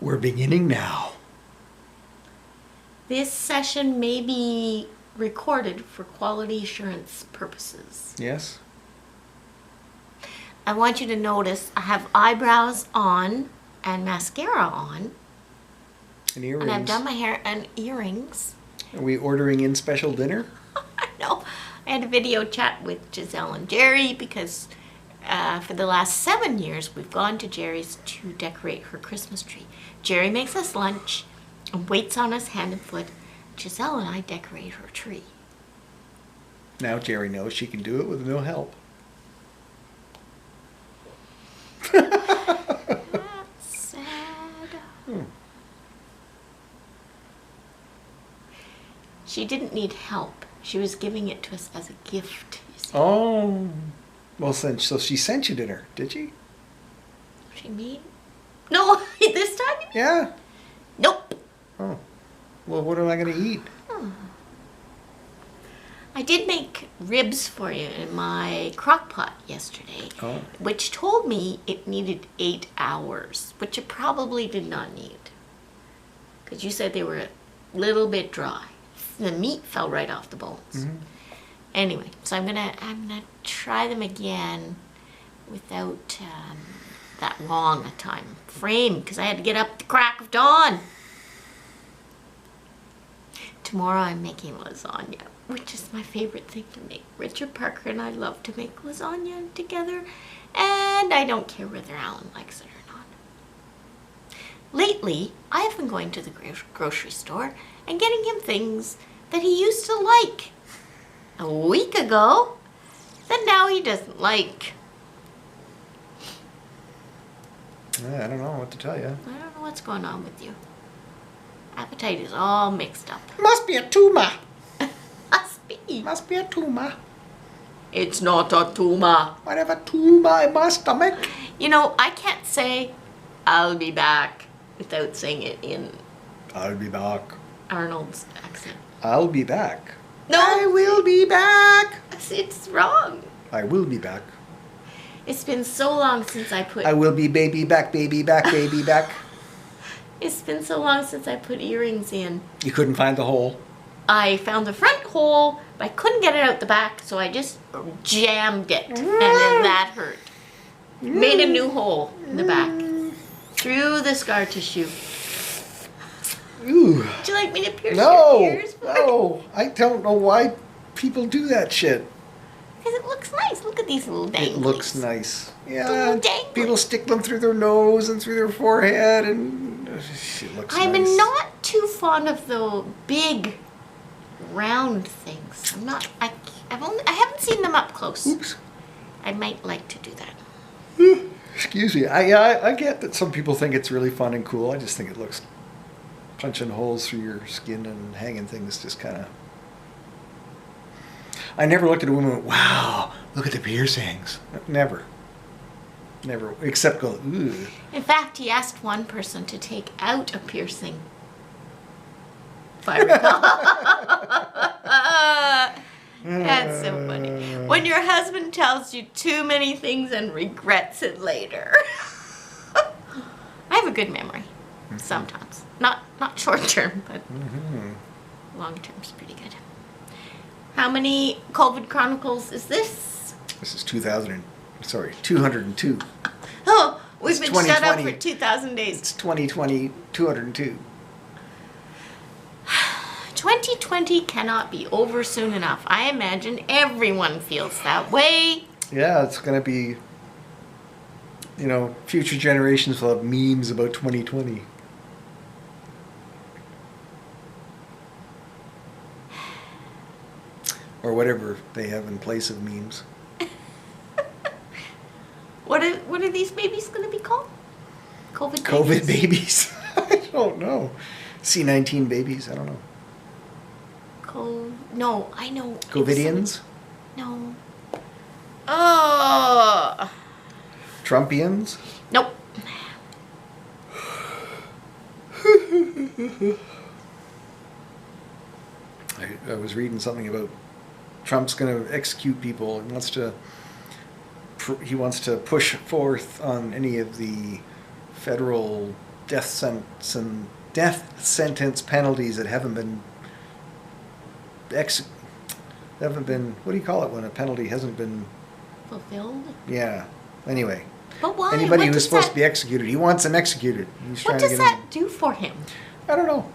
We're beginning now. This session may be recorded for quality assurance purposes. Yes? I want you to notice I have eyebrows on and mascara on. And earrings. And I've done my hair and earrings. Are we ordering in special dinner? No, I had a video chat with Giselle and Jerry because for the last 7 years we've gone to Jerry's to decorate her Christmas tree. Jerry makes us lunch and waits on us hand and foot. Giselle and I decorate her tree. Now Jerry knows she can do it with no help. That's sad. She didn't need help. She was giving it to us as a gift, you see. Oh. Well, so she sent you dinner, did she? She made... No, this time you mean? Yeah. Nope. Oh. Well, what am I going to eat? I did make ribs for you in my crock pot yesterday, which told me it needed 8 hours, which it probably did not need. Because you said they were a little bit dry. The meat fell right off the bones. Mm-hmm. Anyway, so I'm gonna try them again without that long a time frame because I had to get up at the crack of dawn. Tomorrow I'm making lasagna, which is my favorite thing to make. Richard Parker and I love to make lasagna together, and I don't care whether Alan likes it or not. Lately, I have been going to the grocery store and getting him things that he used to like a week ago that now he doesn't like. I don't know what to tell you. I don't know what's going on with you. Appetite is all mixed up. Must be a tumor. Must be. Must be a tumor. It's not a tumor. I have a tumor in my stomach. You know, I can't say I'll be back without saying it in I'll be back. Arnold's accent. I'll be back. No. I will be back. It's wrong. I will be back. It's been so long since I put... I will be baby back, baby back, baby back. It's been so long since I put earrings in. You couldn't find the hole? I found the front hole, but I couldn't get it out the back, so I just jammed it, and then that hurt. Made a new hole in the back. Through the scar tissue. Ooh. Would you like me to pierce your ears? No, I don't know why people do that shit. Because it looks nice. Look at these little danglies. It looks nice. Yeah, Little danglies. people stick them through their nose and through their forehead, and it looks nice. I'm not too fond of the big, round things. I'm not. I haven't seen them up close. Oops. I might like to do that. Excuse me. I get that some people think it's really fun and cool. I just think it looks punching holes through your skin and hanging things just kind of. I never looked at a woman and went, wow, look at the piercings. Never. Never. Except go, ooh. In fact, he asked one person to take out a piercing. If I recall. That's so funny. When your husband tells you too many things and regrets it later. I have a good memory. Sometimes. Not short term, but long term's pretty good. How many COVID Chronicles is this? This is 202. Oh, we've It's been shut up 2020. for 2,000 days. It's 2020, 202. 2020 cannot be over soon enough. I imagine everyone feels that way. Yeah, it's going to be, future generations will have memes about 2020. Or whatever they have in place of memes. What are these babies going to be called? COVID babies? I don't know. C-19 babies? I don't know. No, I know. COVIDians? No. Oh. Trumpians? Nope. I was reading something about Trump's going to execute people. He wants to push forth on any of the federal death sentence penalties that haven't been what do you call it when a penalty hasn't been fulfilled? Yeah. Anyway. But why? Anybody who's supposed to be executed, he wants them executed. He's What does that do for him? I don't know.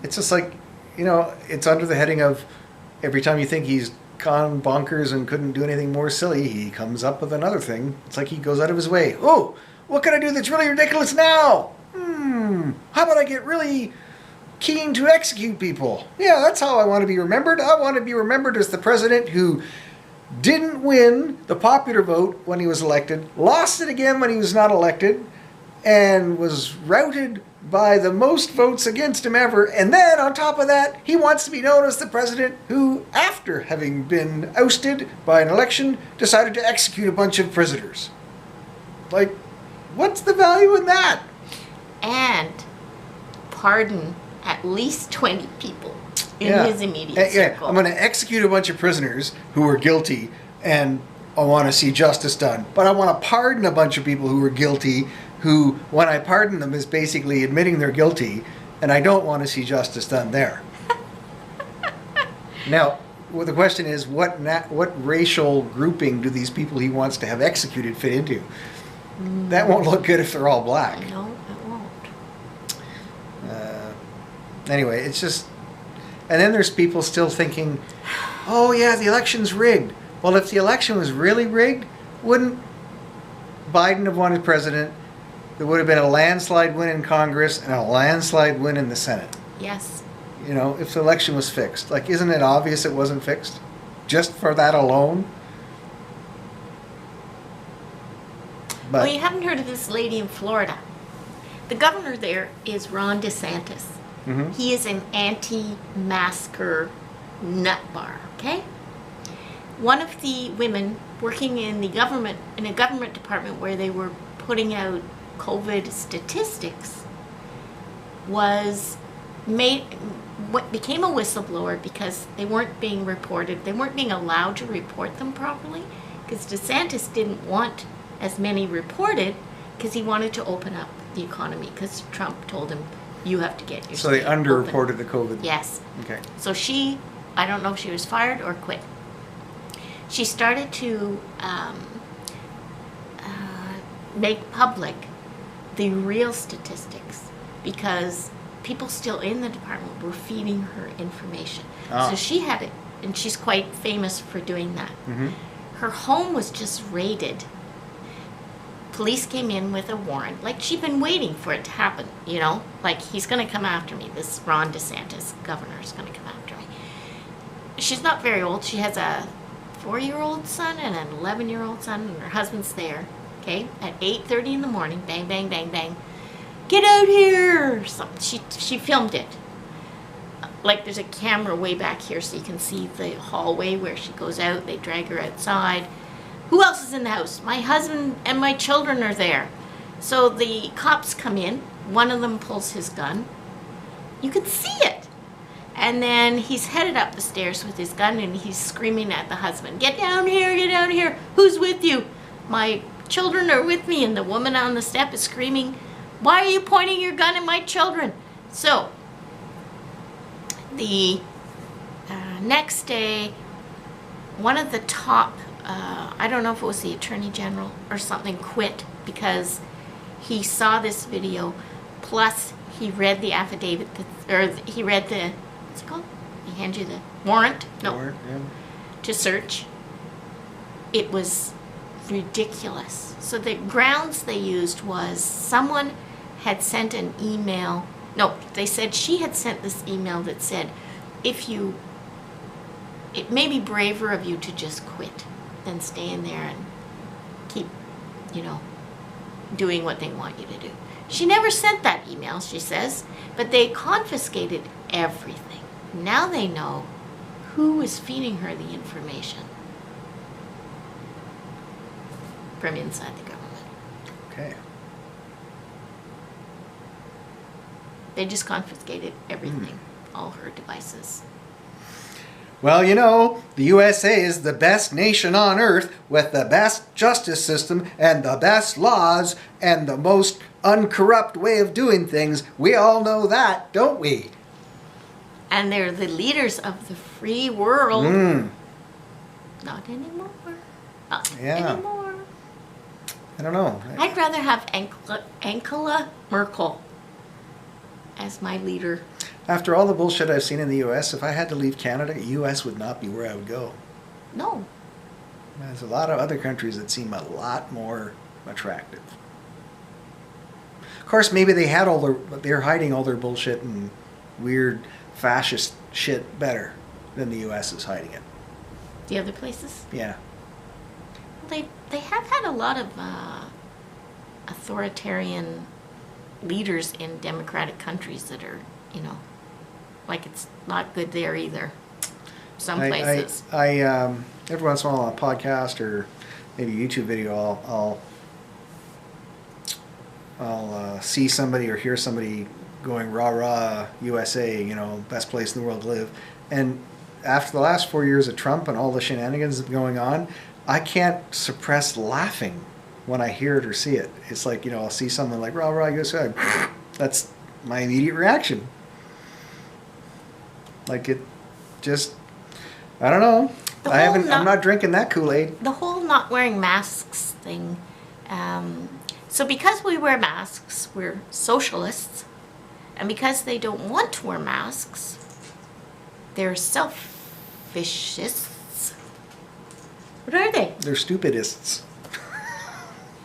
It's just like, it's under the heading of every time you think he's gone bonkers and couldn't do anything more silly, he comes up with another thing. It's like he goes out of his way. Oh, what can I do that's really ridiculous now? How about I get really keen to execute people? Yeah, that's how I want to be remembered. I want to be remembered as the president who didn't win the popular vote when he was elected, lost it again when he was not elected, and was routed by the most votes against him ever. And then, on top of that, he wants to be known as the president who, after having been ousted by an election, decided to execute a bunch of prisoners. Like, what's the value in that? And pardon at least 20 people in his immediate circle. I'm going to execute a bunch of prisoners who were guilty, and I want to see justice done. But I want to pardon a bunch of people who were guilty, who, when I pardon them, is basically admitting they're guilty, and I don't want to see justice done there. Now, well, the question is, what racial grouping do these people he wants to have executed fit into? That won't look good if they're all black. No, it won't. Anyway, it's just... And then there's people still thinking, oh yeah, the election's rigged. Well, if the election was really rigged, wouldn't Biden have won as president? There would have been a landslide win in Congress and a landslide win in the Senate. Yes. If the election was fixed. Like, isn't it obvious it wasn't fixed? Just for that alone? But, well, you haven't heard of this lady in Florida. The governor there is Ron DeSantis. Mm-hmm. He is an anti-masker nut bar, okay? One of the women working in a government department where they were putting out COVID statistics became a whistleblower because they weren't being reported. They weren't being allowed to report them properly because DeSantis didn't want as many reported because he wanted to open up the economy because Trump told him, you have to get your so they state underreported open. the COVID? Yes. Okay. So I don't know if she was fired or quit. She started to make public the real statistics because people still in the department were feeding her information. Oh. So she had it, and she's quite famous for doing that. Mm-hmm. Her home was just raided. Police came in with a warrant. Like, she'd been waiting for it to happen, Like, he's going to come after me. This Ron DeSantis governor is going to come after me. She's not very old. She has a 4-year-old son and an 11-year-old son, and her husband's there, okay? At 8:30 in the morning, bang, bang, bang, bang. Get out here! She filmed it. Like, there's a camera way back here so you can see the hallway where she goes out. They drag her outside. Who else is in the house? My husband and my children are there. So the cops come in. One of them pulls his gun. You can see it. And then he's headed up the stairs with his gun and he's screaming at the husband, get down here, get down here. Who's with you? My children are with me. And the woman on the step is screaming, why are you pointing your gun at my children? So the next day, one of the top I don't know if it was the Attorney General or something, quit because he saw this video, plus he read the affidavit, he read the, what's it called? He hand you the warrant? No. Warrant, yeah. To search. It was ridiculous. So the grounds they used was someone had sent an email. No, they said she had sent this email that said, it may be braver of you to just quit than stay in there and keep, doing what they want you to do. She never sent that email, she says, but they confiscated everything. Now they know who was feeding her the information from inside the government. Okay. They just confiscated everything, all her devices. Well, you know, the USA is the best nation on earth with the best justice system and the best laws and the most uncorrupt way of doing things. We all know that, don't we? And they're the leaders of the free world. Not anymore. Not anymore. I don't know. I'd rather have Angela Merkel as my leader. After all the bullshit I've seen in the U.S., if I had to leave Canada, U.S. would not be where I would go. No. There's a lot of other countries that seem a lot more attractive. Of course, maybe they're hiding all their bullshit and weird fascist shit better than the U.S. is hiding it. The other places? Yeah. They have had a lot of authoritarian leaders in democratic countries that are, like it's not good there either. Some places. I every once in a while on a podcast or maybe a YouTube video, I'll see somebody or hear somebody going rah rah USA, best place in the world to live, and after the last 4 years of Trump and all the shenanigans going on, I can't suppress laughing when I hear it or see it. It's like, I'll see something like rah rah USA. That's my immediate reaction. Like it just, I don't know. I'm not drinking that Kool-Aid. The whole not wearing masks thing. So because we wear masks, we're socialists. And because they don't want to wear masks, they're selfishists. What are they? They're stupidists.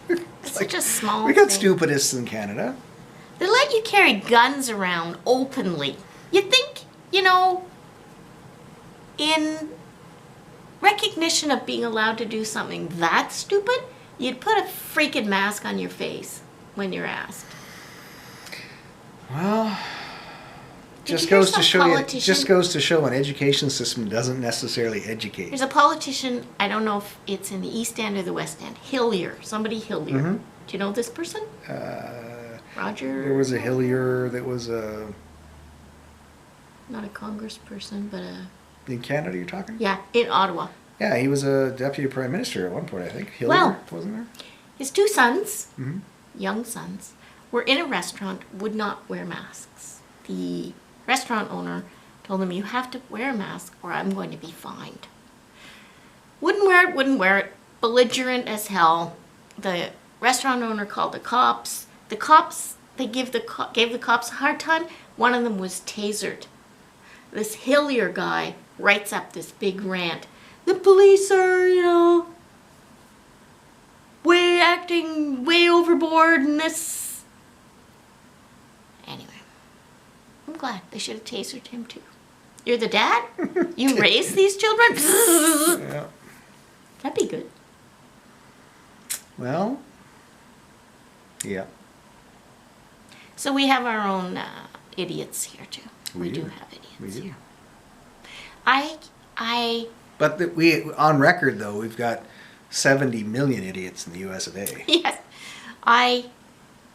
It's such a small We got thing. stupidists in Canada. They let you carry guns around openly. You think, in recognition of being allowed to do something that stupid, you'd put a freaking mask on your face when you're asked. Well, just you hear goes to some show you. politician- Just goes to show an education system doesn't necessarily educate. There's a politician, I don't know if it's in the East End or the West End, Hillier, somebody Hillier. Mhm. Do you know this person? Roger? There was a Hillier that was Not a congressperson, but in Canada. You're talking? yeah, in Ottawa. Yeah, he was a deputy prime minister at one point, I think. Hillier, Well- wasn't there? His two sons, Mhm. young sons, were in a restaurant, would not wear masks. The restaurant owner told them, you have to wear a mask or I'm going to be fined. Wouldn't wear it, belligerent as hell. The restaurant owner called the cops. The cops, they gave the cops a hard time. One of them was tasered. This Hillier guy writes up this big rant. The police are, acting way overboard in this. Anyway, I'm glad. They should have tasered him too. You're the dad? You raised these children? Yeah. That'd be good. Well. Yeah. So we have our own idiots here too. We do. have idiots We do. here. I But we on record though we've got 70 million idiots in the U.S. a day. yes, I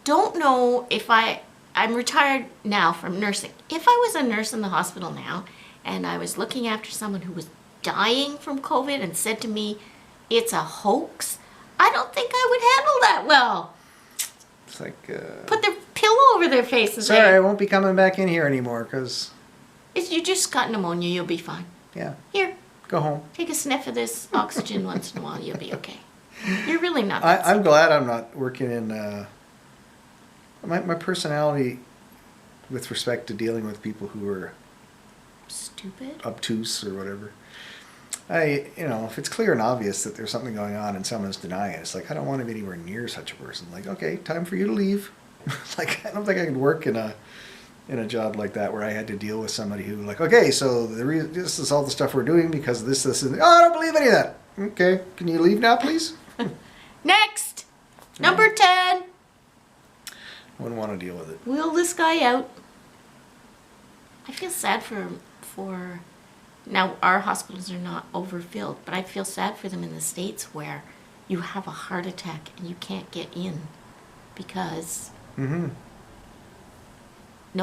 don't know if I'm retired now from nursing. If I was a nurse in the hospital now and I was looking after someone who was dying from COVID and said to me, it's a hoax, I don't think I would handle that well. It's like, Put their pillow over their face and sorry, I say, won't be coming back in here anymore because, you just got pneumonia, you'll be fine. yeah, Here, go home. take a sniff of this oxygen once in a while, you'll be okay. You're really not that I'm sick. glad I'm not working in my personality with respect to dealing with people who are Stupid. obtuse or whatever. If it's clear and obvious that there's something going on and someone's denying it, it's like, I don't want to be anywhere near such a person. Like, okay, time for you to leave. Like, I don't think I could work in a job like that where I had to deal with somebody who, like, okay, so this is all the stuff we're doing because this, and, oh, I don't believe any of that. Okay, can you leave now, please? Next! Number 10. Wouldn't want to deal with it. Wheel this guy out. I feel sad for now our hospitals are not overfilled, but I feel sad for them in the States where you have a heart attack and you can't get in because no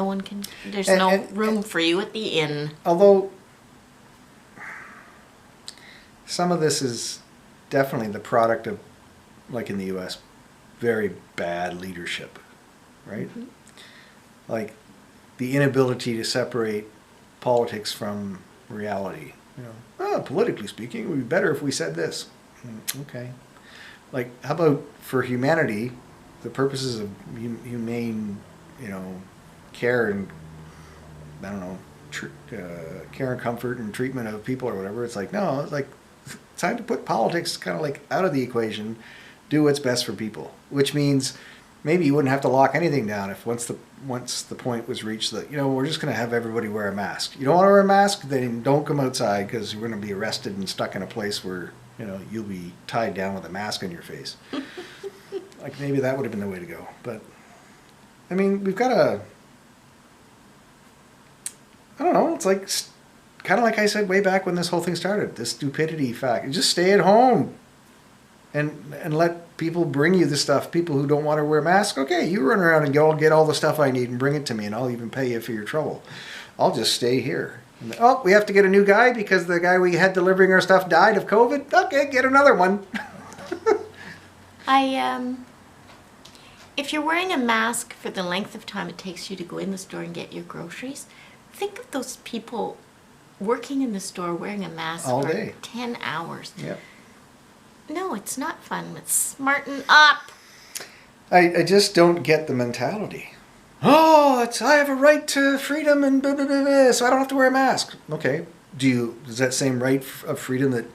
one can, there's no room for you at the inn. Although, some of this is definitely the product of, like in the U.S., very bad leadership, right? Mm-hmm. Like the inability to separate politics from reality. You know, oh, politically speaking, it would be better if we said this. Okay. Like, how about for humanity, the purposes of humane, you know, care and, I don't know, care and comfort and treatment of people or whatever. It's like, no, it's like, it's time to put politics kind of like out of the equation, do what's best for people, which means maybe you wouldn't have to lock anything down if once the point was reached that, you know, we're just going to have everybody wear a mask. You don't want to wear a mask, then don't come outside because you're going to be arrested and stuck in a place where, you know, you'll be tied down with a mask on your face. Like maybe that would have been the way to go. But I mean, we've got I don't know, it's like kind of like I said way back when this whole thing started, this stupidity fact. Just stay at home and let people bring you the stuff. People who don't want to wear masks, okay, you run around and get all the stuff I need and bring it to me, and I'll even pay you for your trouble. I'll just stay here. And, oh, we have to get a new guy because the guy we had delivering our stuff died of COVID? Okay, get another one. If you're wearing a mask for the length of time it takes you to go in the store and get your groceries, think of those people working in the store wearing a mask all for day. 10 hours. Yep. No, it's not fun. Let's smarten up. I just don't get the mentality. Oh, I have a right to freedom and blah, blah, blah, blah, so I don't have to wear a mask. Okay. Does that same right of freedom that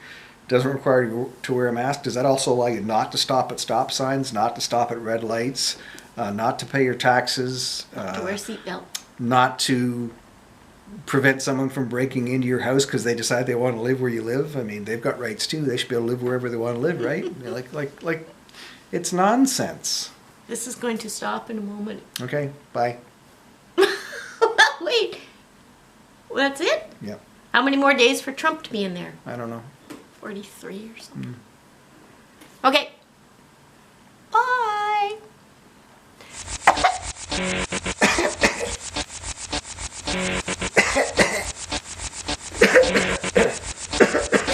doesn't require you to wear a mask, does that also allow you not to stop at stop signs, not to stop at red lights, not to pay your taxes, To wear a seatbelt. not to prevent someone from breaking into your house because they decide they want to live where you live? I mean, they've got rights too. They should be able to live wherever they want to live, right? like, it's nonsense. This is going to stop in a moment. Okay, bye. Wait. That's it? Yep. How many more days for Trump to be in there? I don't know. 43 or something. Okay.